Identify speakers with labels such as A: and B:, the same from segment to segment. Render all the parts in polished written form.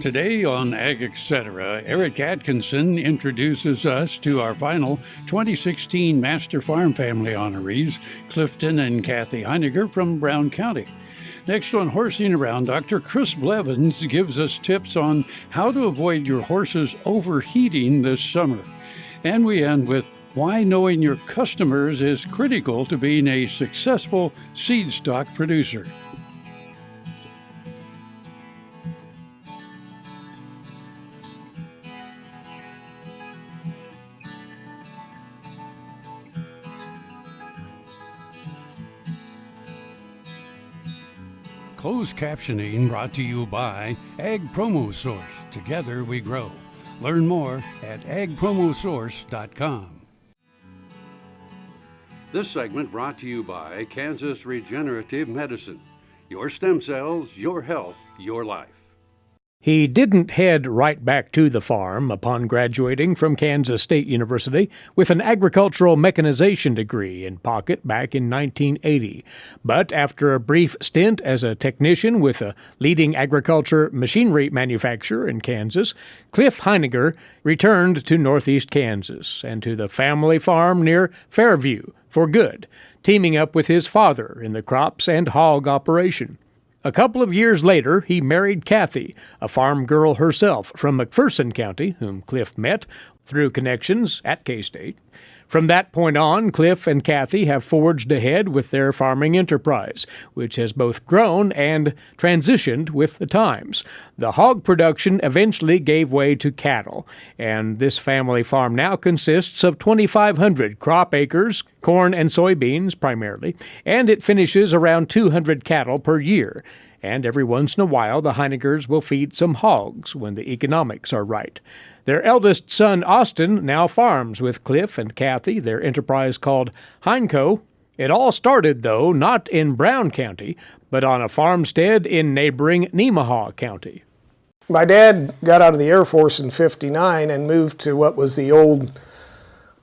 A: Today on Ag Etc., Eric Atkinson introduces us to our final 2016 Master Farm Family honorees, Clifton and Kathy Heiniger from Brown County. Next on Horsing Around, Dr. Chris Blevins gives us tips on how to avoid your horses overheating this summer. And we end with why knowing your customers is critical to being a successful seed stock producer. Closed captioning brought to you by Ag Promo Source. Together we grow. Learn more at agpromosource.com. This segment brought to you by Kansas Regenerative Medicine. Your stem cells, your health, your life.
B: He didn't head right back to the farm upon graduating from Kansas State University with an agricultural mechanization degree in pocket back in 1980. But after a brief stint as a technician with a leading agriculture machinery manufacturer in Kansas, Cliff Heiniger returned to northeast Kansas and to the family farm near Fairview for good, teaming up with his father in the crops and hog operation. A couple of years later, he married Kathy, a farm girl herself from McPherson County, whom Cliff met through connections at K-State. From that point on, Cliff and Kathy have forged ahead with their farming enterprise, which has both grown and transitioned with the times. The hog production eventually gave way to cattle, and this family farm now consists of 2,500 crop acres, corn and soybeans primarily, and it finishes around 200 cattle per year. And every once in a while, the Heinigers will feed some hogs when the economics are right. Their eldest son, Austin, now farms with Cliff and Kathy, their enterprise called Heinco. It all started, though, not in Brown County, but on a farmstead in neighboring Nemaha County.
C: My dad got out of the Air Force in '59 and moved to what was the old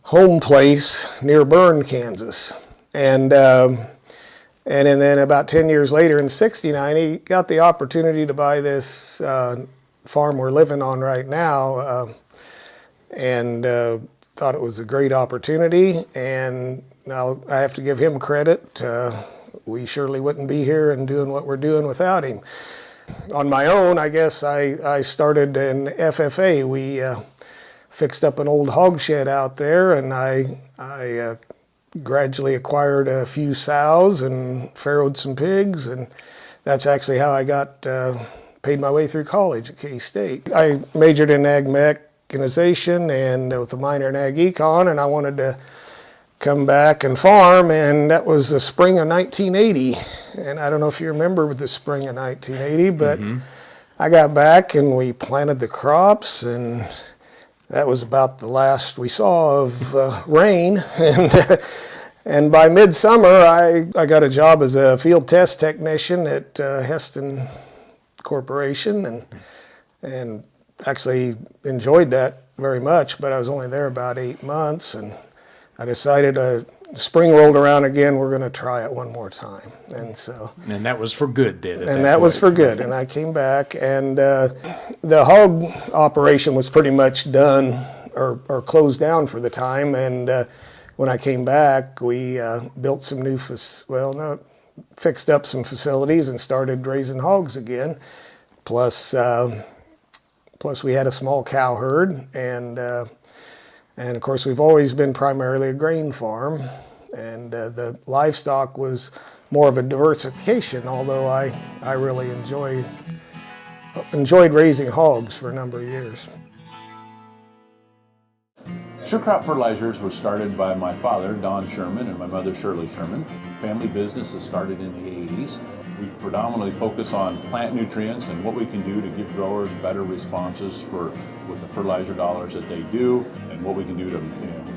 C: home place near Bern, Kansas. And then about 10 years later, in '69, he got the opportunity to buy this farm we're living on right now, and thought it was a great opportunity. And now I have to give him credit. We surely wouldn't be here and doing what we're doing without him. On my own, I guess I started in FFA. We fixed up an old hog shed out there, and I gradually acquired a few sows and farrowed some pigs, and that's actually how I got paid my way through college at K-State. I majored in ag mechanization and with a minor in ag econ, and I wanted to come back and farm, and that was the spring of 1980. And I don't know if you remember the spring of 1980, but I got back and we planted the crops, and that was about the last we saw of rain. And by midsummer, I got a job as a field test technician at Heston Corporation, and actually enjoyed that very much, but I was only there about 8 months, and I decided spring rolled around again, we're going to try it one more time. And
B: that was for good then?
C: And that was for good, and I came back, and the hog operation was pretty much done or closed down for the time, and when I came back, we built some new, fixed up some facilities and started raising hogs again. Plus we had a small cow herd, and of course we've always been primarily a grain farm, and the livestock was more of a diversification, although I really enjoyed raising hogs for a number of years.
D: Sure Crop Fertilizers was started by my father, Don Sherman, and my mother, Shirley Sherman. Family business that started in the 80s. We predominantly focus on plant nutrients and what we can do to give growers better responses for with the fertilizer dollars that they do and what we can do to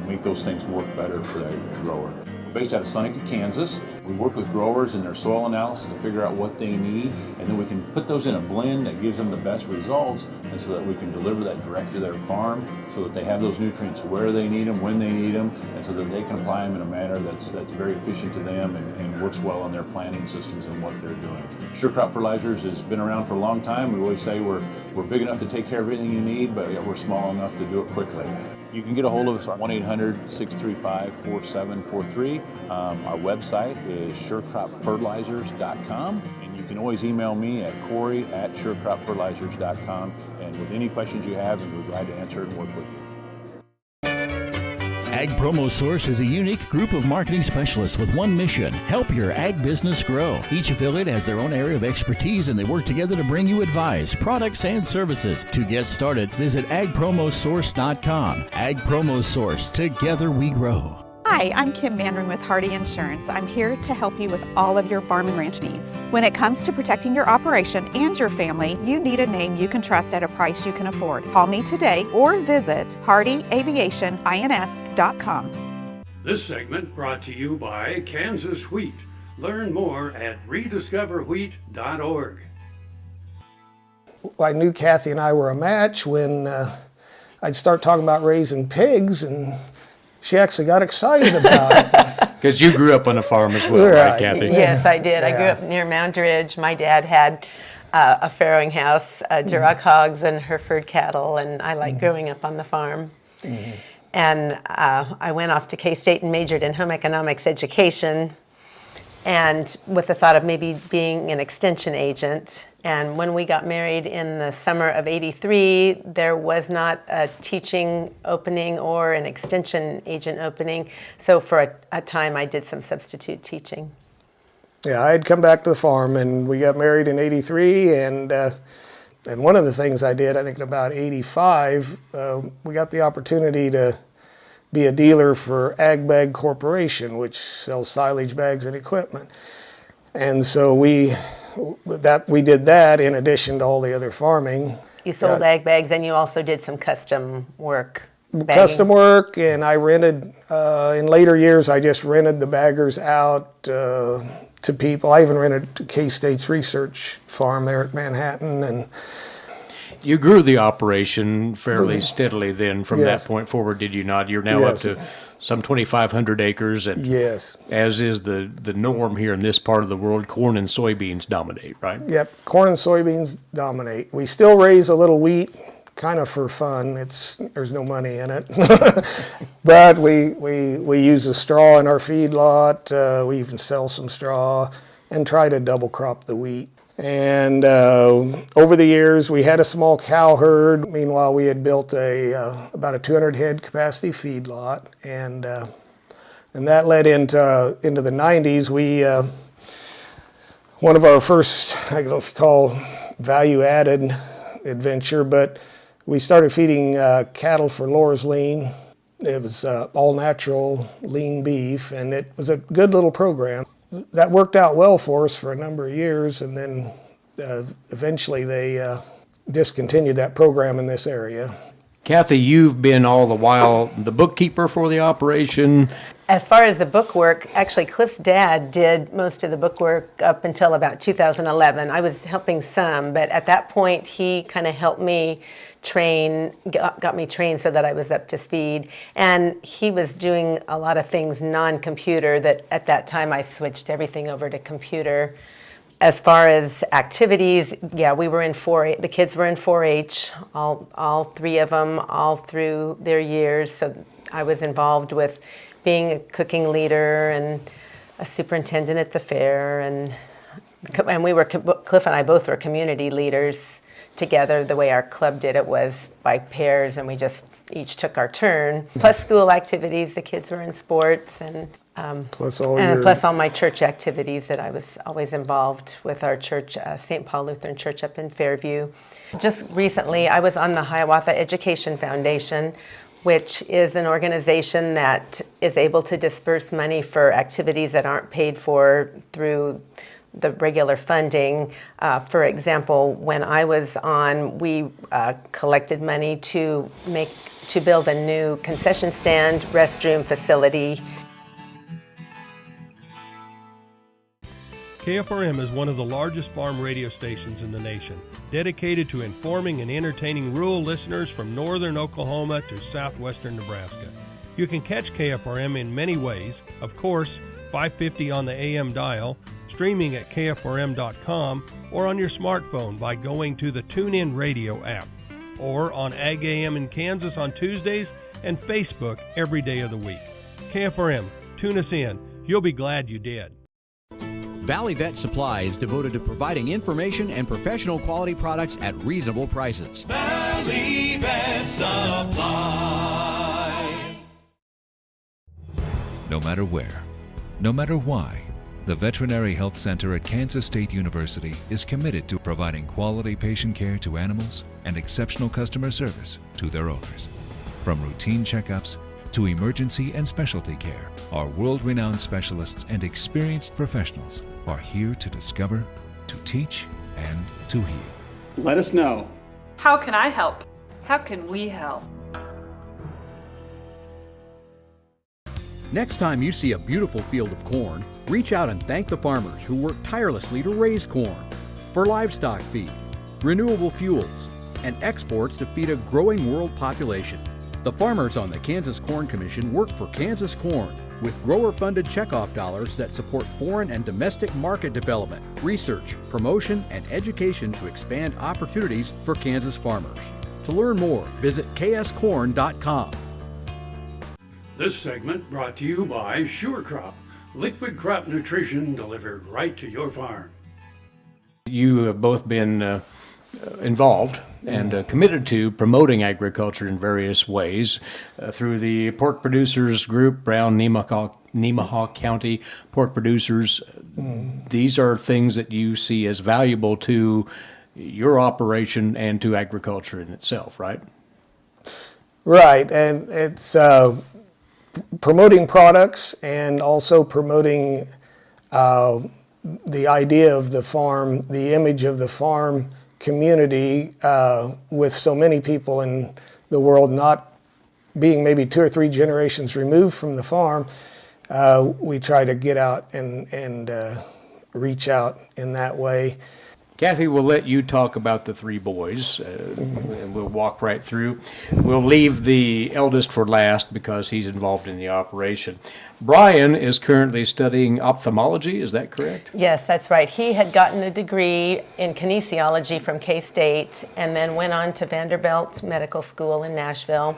D: make those things work better for that grower. We're based out of Seneca, Kansas. We work with growers in their soil analysis to figure out what they need, and then we can put those in a blend that gives them the best results, and so that we can deliver that direct to their farm so that they have those nutrients where they need them, when they need them, and so that they can apply them in a manner that's very efficient to them and works well on their planting systems and what they're doing. Sure Crop Fertilizers has been around for a long time. We always say we're big enough to take care of everything you need, but we're small enough to do it quickly. You can get a hold of us at 1-800-635-4743. Our website is surecropfertilizers.com, and you can always email me at Corey@surecropfertilizers.com, and with any questions you have, and we're glad to answer and work with you.
E: Ag Promo Source is a unique group of marketing specialists with one mission: help your ag business grow. Each affiliate has their own area of expertise, and they work together to bring you advice, products, and services. To get started, visit agpromosource.com. Ag Promo Source, together we grow.
F: Hi, I'm Kim Mandarin with Hardy Insurance. I'm here to help you with all of your farm and ranch needs. When it comes to protecting your operation and your family, you need a name you can trust at a price you can afford. Call me today or visit hardyaviationins.com.
A: This segment brought to you by Kansas Wheat. Learn more at rediscoverwheat.org.
C: I knew Kathy and I were a match when I'd start talking about raising pigs, and she actually got excited about it.
B: Because you grew up on a farm as well, right, Kathy?
G: Yes, I did. I grew up near Mount Ridge. My dad had a farrowing house, Duroc hogs and Hereford cattle, and I liked growing up on the farm. And I went off to K-State and majored in home economics education, and with the thought of maybe being an extension agent. And when we got married in the summer of '83, there was not a teaching opening or an extension agent opening. So for a time, I did some substitute teaching.
C: Yeah, I had come back to the farm, and we got married in '83, and one of the things I did, I think in about '85, we got the opportunity to be a dealer for AGBag Corporation, which sells silage bags and equipment. And so we did that in addition to all the other farming.
G: You sold ag bags, and you also did some custom work. Bagging.
C: Custom work, and I rented, in later years, I just rented the baggers out to people. I even rented to K-State's research farm there at Manhattan. And
B: you grew the operation fairly steadily then from that point forward, did you not? You're now up to some 2,500 acres. And as is the norm here in this part of the world, corn and soybeans dominate, right? Yep, corn and soybeans dominate. We still raise a little wheat, kind of for fun. There's no money in it. But we use the straw in our feedlot. We even sell some straw and try to double crop the wheat. And over the years, we had a small cow herd. Meanwhile, we had built about a 200 head capacity feedlot, and that led into the 90s. One of our first, I don't know if you call value-added adventure, but we started feeding cattle for Laura's lean. It was all natural lean beef, and it was a good little program. That worked out well for us for a number of years, and then eventually they discontinued that program in this area. Kathy, you've been all the while the bookkeeper for the operation.
G: As far as the book work, actually Cliff's dad did most of the book work up until about 2011. I was helping some, but at that point he kind of helped me got me trained so that I was up to speed. And he was doing a lot of things non-computer that at that time I switched everything over to computer. As far as activities, we were in 4-H. The kids were in 4-H, all three of them, all through their years. So I was involved with being a cooking leader and a superintendent at the fair, and we were Cliff and I both were community leaders together. The way our club did it was by pairs, and we just each took our turn. Plus school activities, the kids were in sports, and plus all my church activities that I was always involved with our church, St. Paul Lutheran Church up in Fairview. Just recently, I was on the Hiawatha Education Foundation, which is an organization that is able to disperse money for activities that aren't paid for through the regular funding. For example, when I was on, we collected money to build a new concession stand, restroom facility.
H: KFRM is one of the largest farm radio stations in the nation, dedicated to informing and entertaining rural listeners from northern Oklahoma to southwestern Nebraska. You can catch KFRM in many ways, of course, 550 on the AM dial, streaming at kfrm.com, or on your smartphone by going to the TuneIn Radio app, or on Ag AM in Kansas on Tuesdays and Facebook every day of the week. KFRM, tune us in. You'll be glad you did.
I: Valley Vet Supply is devoted to providing information and professional quality products at reasonable prices.
J: Valley Vet Supply.
K: No matter where, no matter why, the Veterinary Health Center at Kansas State University is committed to providing quality patient care to animals and exceptional customer service to their owners. From routine checkups to emergency and specialty care, our world-renowned specialists and experienced professionals are here to discover, to teach, and to heal.
L: Let us know.
M: How can I help?
N: How can we help?
I: Next time you see a beautiful field of corn, reach out and thank the farmers who work tirelessly to raise corn for livestock feed, renewable fuels, and exports to feed a growing world population. The farmers on the Kansas Corn Commission work for Kansas Corn with grower-funded checkoff dollars that support foreign and domestic market development, research, promotion, and education to expand opportunities for Kansas farmers. To learn more, visit kscorn.com.
A: This segment brought to you by Sure Crop, liquid crop nutrition delivered right to your farm.
B: You have both been involved and committed to promoting agriculture in various ways through the pork producers group, Brown Nemaha County Pork Producers. These are things that you see as valuable to your operation and to agriculture in itself, right?
C: Right, and it's promoting products and also promoting the idea of the farm, the image of the farm community, with so many people in the world not being maybe 2 or 3 generations removed from the farm. We try to get out and reach out in that way.
B: Kathy, we'll let you talk about the 3 boys, and we'll walk right through. We'll leave the eldest for last because he's involved in the operation. Brian is currently studying ophthalmology, is that correct?
G: Yes, that's right. He had gotten a degree in kinesiology from K-State and then went on to Vanderbilt Medical School in Nashville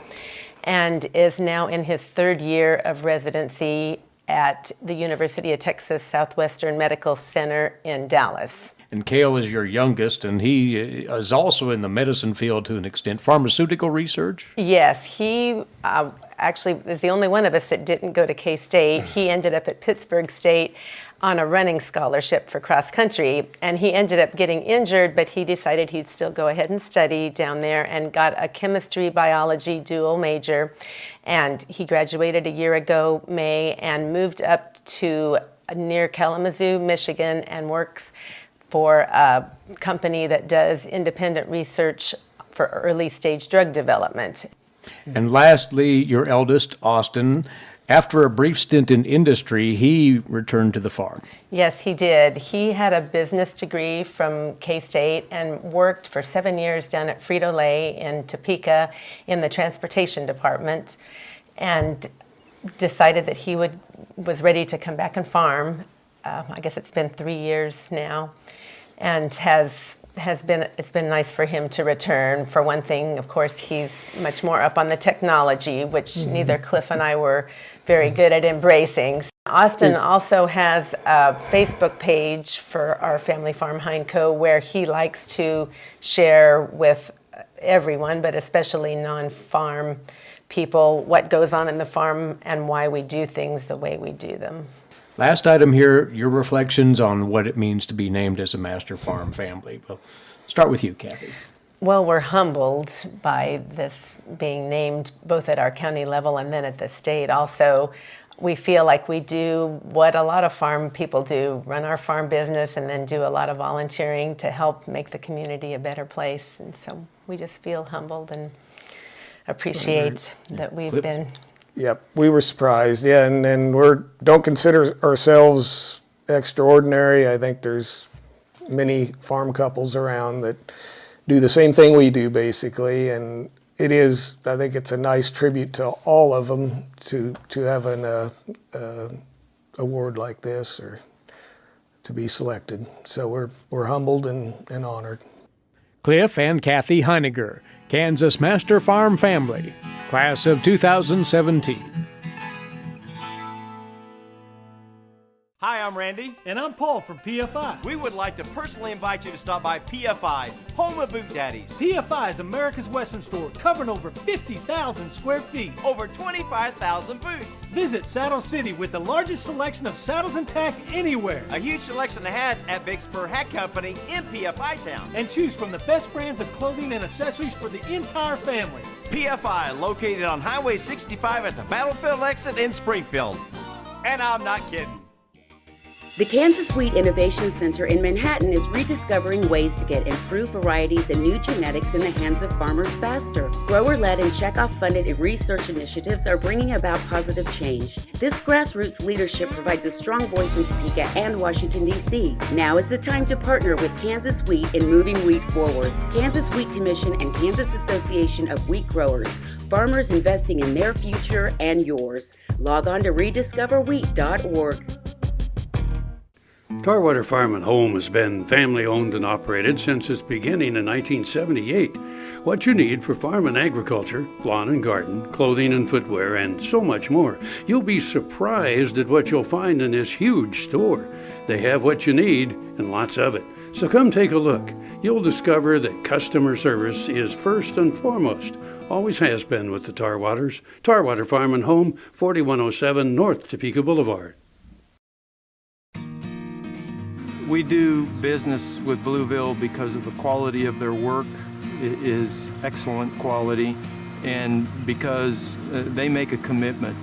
G: and is now in his 3rd year of residency at the University of Texas Southwestern Medical Center in Dallas.
B: And Cale is your youngest, and he is also in the medicine field to an extent. Pharmaceutical research?
G: Yes, he actually is the only one of us that didn't go to K-State. He ended up at Pittsburgh State on a running scholarship for cross country, and he ended up getting injured, but he decided he'd still go ahead and study down there and got a chemistry biology dual major. And he graduated a year ago, May, and moved up to near Kalamazoo, Michigan, and works for a company that does independent research for early stage drug development.
B: And lastly, your eldest, Austin, after a brief stint in industry, he returned to the farm.
G: Yes, he did. He had a business degree from K-State and worked for 7 years down at Frito-Lay in Topeka in the transportation department, and decided that he was ready to come back and farm. I guess it's been 3 years now, and it's been nice for him to return. For one thing, of course, he's much more up on the technology, which neither Cliff and I were very good at embracing. Austin also has a Facebook page for our family farm, Heinco, where he likes to share with everyone, but especially non-farm people, what goes on in the farm and why we do things the way we do them.
B: Last item here, your reflections on what it means to be named as a master farm family. We'll start with you, Kathy.
G: Well, we're humbled by this being named both at our county level and then at the state also. we feel like we do what a lot of farm people do, run our farm business and then do a lot of volunteering to help make the community a better place. And so we just feel humbled and appreciate that we've been.
C: Yep, we were surprised, yeah, and don't consider ourselves extraordinary. I think there's many farm couples around that do the same thing we do, basically, and I think it's a nice tribute to all of them to have an award like this or to be selected. So we're humbled and honored.
B: Cliff and Kathy Heiniger, Kansas Master Farm Family, Class of 2017.
L: Hi, I'm Randy.
M: And I'm Paul from PFI.
L: We would like to personally invite you to stop by PFI, home of Boot Daddies.
M: PFI is America's Western store, covering over 50,000 square feet.
L: Over 25,000 boots.
M: Visit Saddle City with the largest selection of saddles and tack anywhere.
L: A huge selection of hats at Big Spur Hat Company in PFI Town.
M: And choose from the best brands of clothing and accessories for the entire family.
L: PFI, located on Highway 65 at the Battlefield exit in Springfield. And I'm not kidding.
N: The Kansas Wheat Innovation Center in Manhattan is rediscovering ways to get improved varieties and new genetics in the hands of farmers faster. Grower-led and checkoff-funded research initiatives are bringing about positive change. This grassroots leadership provides a strong voice in Topeka and Washington, D.C. Now is the time to partner with Kansas Wheat in moving wheat forward. Kansas Wheat Commission and Kansas Association of Wheat Growers. Farmers investing in their future and yours. Log on to rediscoverwheat.org.
A: Tarwater Farm and Home has been family owned and operated since its beginning in 1978. What you need for farm and agriculture, lawn and garden, clothing and footwear, and so much more. You'll be surprised at what you'll find in this huge store. They have what you need and lots of it. So come take a look. You'll discover that customer service is first and foremost. Always has been with the Tarwaters. Tarwater Farm and Home, 4107 North Topeka Boulevard.
O: We do business with Blueville because of the quality of their work. It is excellent quality, and because they make a commitment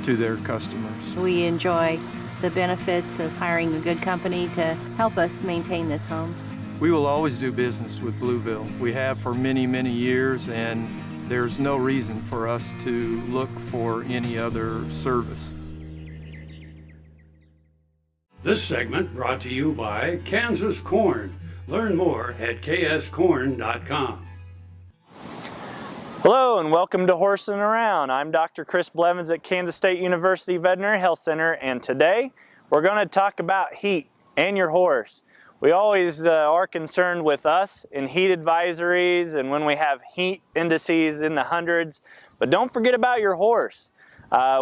O: to their customers.
P: We enjoy the benefits of hiring a good company to help us maintain this home.
O: We will always do business with Blueville. We have for many, many years, and there's no reason for us to look for any other service.
A: This segment brought to you by Kansas Corn. Learn more at kscorn.com.
Q: Hello and welcome to Horsing Around. I'm Dr. Chris Blevins at Kansas State University Veterinary Health Center, and today we're going to talk about heat and your horse. We always are concerned with us in heat advisories and when we have heat indices in the hundreds, but don't forget about your horse.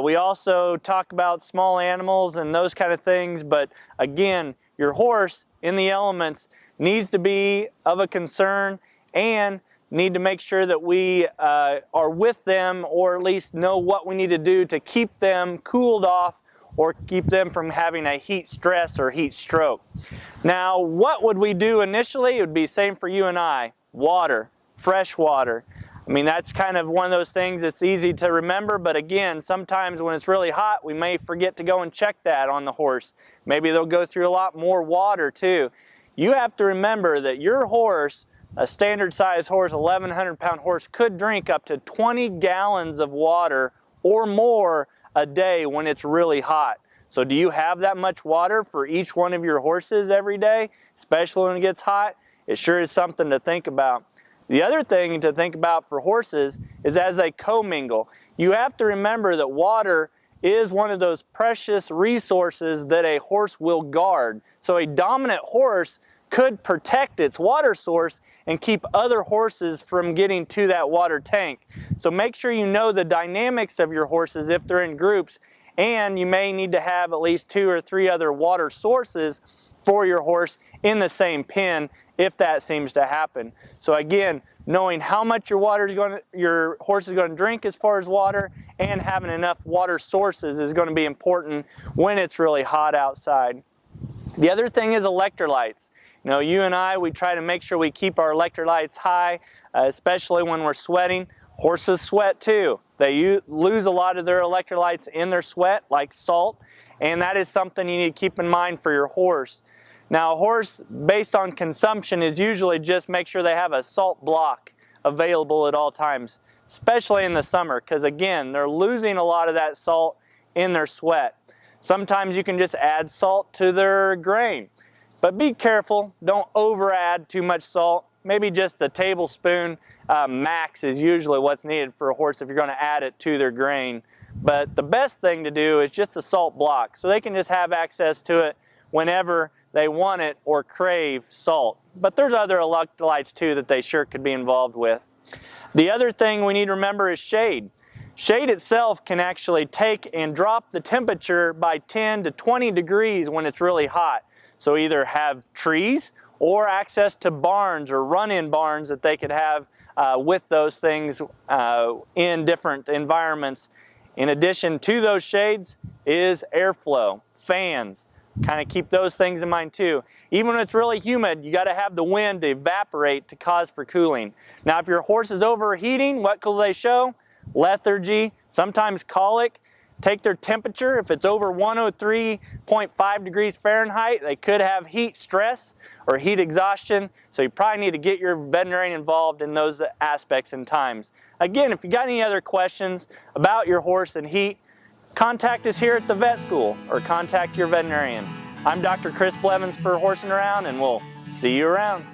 Q: We also talk about small animals and those kind of things, but again, your horse in the elements needs to be of a concern and need to make sure that we are with them, or at least know what we need to do to keep them cooled off or keep them from having a heat stress or heat stroke. Now, what would we do initially? It would be same for you and I. Water, fresh water. I mean, that's kind of one of those things that's easy to remember, but again, sometimes when it's really hot, we may forget to go and check that on the horse. Maybe they'll go through a lot more water too. You have to remember that your horse, a standard size horse, 1,100 pound horse, could drink up to 20 gallons of water or more a day when it's really hot. So do you have that much water for each one of your horses every day, especially when it gets hot? It sure is something to think about. The other thing to think about for horses is as they commingle. You have to remember that water is one of those precious resources that a horse will guard. So a dominant horse could protect its water source and keep other horses from getting to that water tank. So make sure you know the dynamics of your horses if they're in groups, and you may need to have at least 2 or 3 other water sources for your horse in the same pen if that seems to happen. So again, knowing how much your horse is going to drink as far as water and having enough water sources is going to be important when it's really hot outside. The other thing is electrolytes. You know, you and I, we try to make sure we keep our electrolytes high, especially when we're sweating. Horses sweat too. They lose a lot of their electrolytes in their sweat, like salt, and that is something you need to keep in mind for your horse. Now, a horse, based on consumption, is usually just make sure they have a salt block available at all times, especially in the summer, because again, they're losing a lot of that salt in their sweat. Sometimes you can just add salt to their grain, but be careful, don't over add too much salt. Maybe just a tablespoon max is usually what's needed for a horse if you're going to add it to their grain. But the best thing to do is just a salt block, so they can just have access to it whenever they want it or crave salt. But there's other electrolytes too that they sure could be involved with. The other thing we need to remember is shade. Shade itself can actually take and drop the temperature by 10 to 20 degrees when it's really hot. So either have trees or access to barns or run-in barns that they could have with those things in different environments. In addition to those shades is airflow, fans. Kind of keep those things in mind too. Even when it's really humid, you got to have the wind to evaporate to cause for cooling. Now, if your horse is overheating, what will they show? Lethargy, sometimes colic. Take their temperature. If it's over 103.5 degrees Fahrenheit, they could have heat stress or heat exhaustion. So you probably need to get your veterinarian involved in those aspects and times. Again, if you got any other questions about your horse and heat, contact us here at the vet school or contact your veterinarian. I'm Dr. Chris Blevins for Horsing Around, and we'll see you around.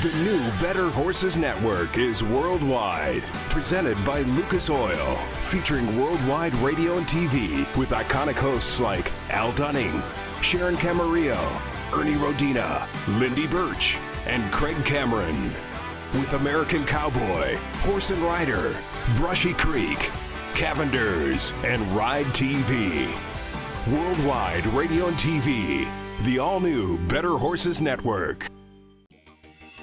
R: The new Better Horses Network is worldwide, presented by Lucas Oil, featuring worldwide radio and TV with iconic hosts like Al Dunning, Sharon Camarillo, Ernie Rodina, Lindy Birch, and Craig Cameron. With American Cowboy, Horse and Rider, Brushy Creek, Cavenders, and Ride TV. Worldwide radio and TV, the all-new Better Horses Network.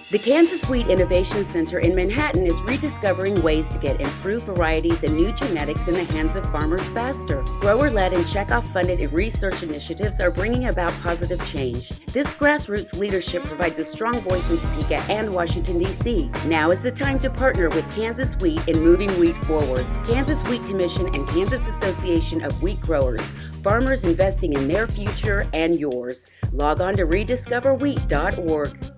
N: The Kansas Wheat Innovation Center in Manhattan is rediscovering ways to get improved varieties and new genetics in the hands of farmers faster. Grower-led and checkoff-funded research initiatives are bringing about positive change. This grassroots leadership provides a strong voice in Topeka and Washington, D.C. Now is the time to partner with Kansas Wheat in moving wheat forward. Kansas Wheat Commission and Kansas Association of Wheat Growers. Farmers investing in their future and yours. Log on to rediscoverwheat.org.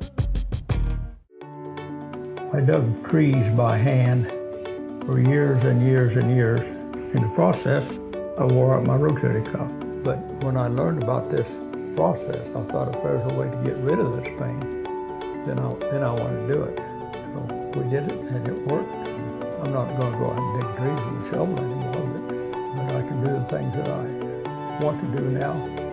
S: I dug trees by hand for years and years and years. In the process, I wore out my rotator cuff. But when I learned about this process, I thought if there's a way to get rid of this pain, then I wanted to do it. So we did it, and it worked. I'm not going to go out and dig trees with a shovel anymore, but I can do the things that I want to do now.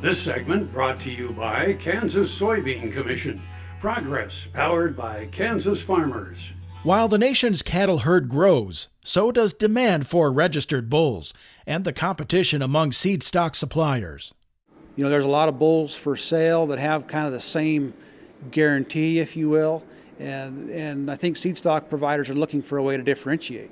A: This segment brought to you by Kansas Soybean Commission. Progress powered by Kansas farmers.
T: While the nation's cattle herd grows, so does demand for registered bulls and the competition among seed stock suppliers.
U: You know, there's a lot of bulls for sale that have kind of the same guarantee, if you will, and I think seed stock providers are looking for a way to differentiate.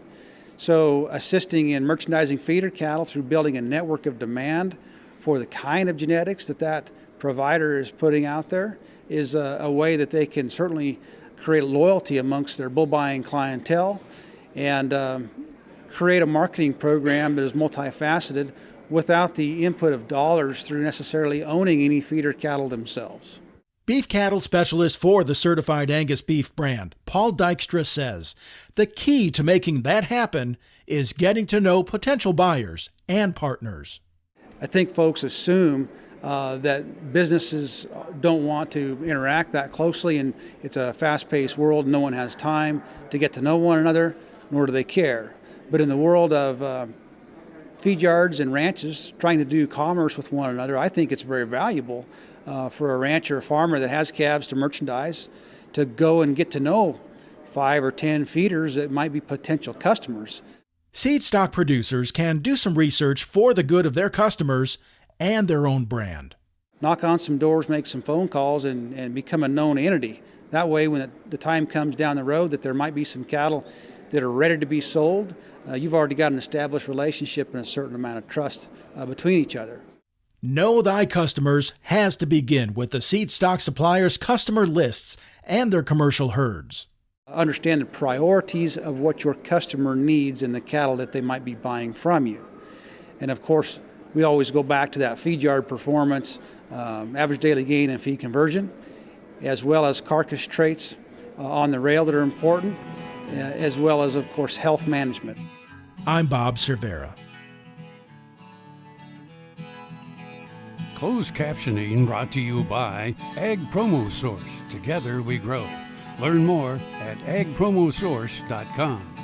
U: So assisting in merchandising feeder cattle through building a network of demand for the kind of genetics that provider is putting out there is a way that they can certainly create loyalty amongst their bull buying clientele and create a marketing program that is multifaceted without the input of dollars through necessarily owning any feeder cattle themselves.
T: Beef cattle specialist for the Certified Angus Beef brand, Paul Dykstra, says the key to making that happen is getting to know potential buyers and partners.
U: I think folks assume that businesses don't want to interact that closely, and it's a fast-paced world. No one has time to get to know one another, nor do they care. But in the world of feed yards and ranches trying to do commerce with one another, I think it's very valuable for a rancher or farmer that has calves to merchandise to go and get to know 5 or 10 feeders that might be potential customers.
T: Seed stock producers can do some research for the good of their customers and their own brand.
U: Knock on some doors, make some phone calls, and become a known entity. That way, when the time comes down the road that there might be some cattle that are ready to be sold, you've already got an established relationship and a certain amount of trust between each other.
T: Know thy customers has to begin with the seed stock supplier's customer lists and their commercial herds.
U: Understand the priorities of what your customer needs in the cattle that they might be buying from you. And of course, we always go back to that feed yard performance, average daily gain and feed conversion, as well as carcass traits on the rail that are important, as well as, of course, health management.
T: I'm Bob Cervera.
A: Closed captioning brought to you by Ag Promo Source. Together we grow. Learn more at agpromosource.com.